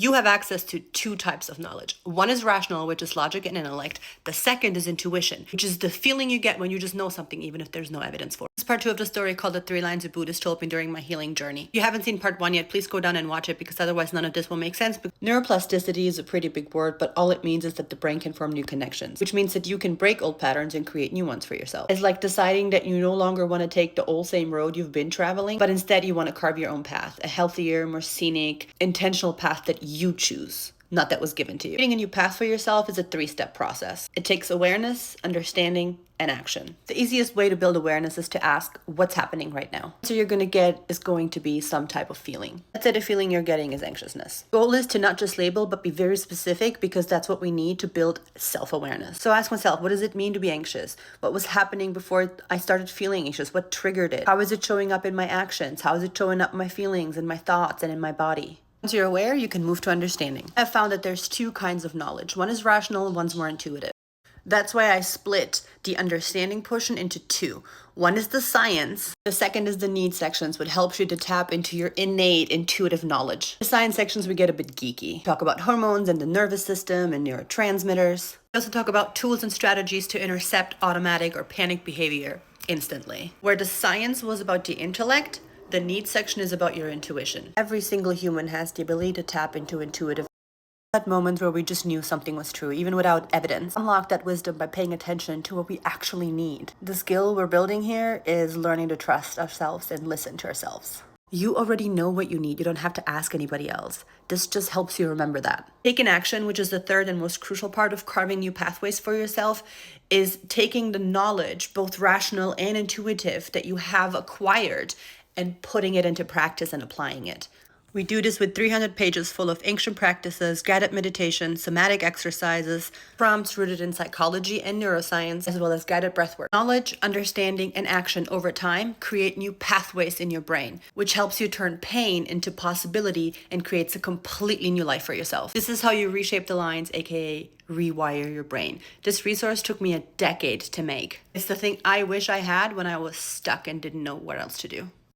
You have access to two types of knowledge. One is rational, which is logic and intellect. The second is intuition, which is the feeling you get when you just know something, even if there's no evidence for it. This is part 2 of the story called The 3 Lines a Buddhist Told Me During My Healing Journey. If you haven't seen part 1 yet, please go down and watch it, because otherwise none of this will make sense. Neuroplasticity is a pretty big word, but all it means is that the brain can form new connections, which means that you can break old patterns and create new ones for yourself. It's like deciding that you no longer want to take the old same road you've been traveling, but instead you want to carve your own path, a healthier, more scenic, intentional path that you choose, not that was given to you. Creating a new path for yourself is a 3-step process. It takes awareness, understanding, and action. The easiest way to build awareness is to ask, what's happening right now? So you're going to get is going to be some type of feeling. Let's say the feeling you're getting is anxiousness. Goal is to not just label, but be very specific, because that's what we need to build self-awareness. So ask myself, what does it mean to be anxious? What was happening before I started feeling anxious? What triggered it? How is it showing up in my actions? How is it showing up in my feelings and my thoughts and in my body? Once you're aware, you can move to understanding. I've found that there's 2 kinds of knowledge. One is rational and one's more intuitive. That's why I split the understanding portion into 2. One is the science. The second is the need sections, which helps you to tap into your innate intuitive knowledge. The science sections, we get a bit geeky. Talk about hormones and the nervous system and neurotransmitters. We also talk about tools and strategies to intercept automatic or panic behavior instantly. Where the science was about the intellect, the need section is about your intuition. Every single human has the ability to tap into intuitive. That moment where we just knew something was true, even without evidence. Unlock that wisdom by paying attention to what we actually need. The skill we're building here is learning to trust ourselves and listen to ourselves. You already know what you need. You don't have to ask anybody else. This just helps you remember that. Taking action, which is the third and most crucial part of carving new pathways for yourself, is taking the knowledge, both rational and intuitive, that you have acquired and putting it into practice and applying it. We do this with 300 pages full of ancient practices, guided meditation, somatic exercises, prompts rooted in psychology and neuroscience, as well as guided breathwork. Knowledge, understanding, and action over time create new pathways in your brain, which helps you turn pain into possibility and creates a completely new life for yourself. This is how you reshape the lines, aka rewire your brain. This resource took me a decade to make. It's the thing I wish I had when I was stuck and didn't know what else to do.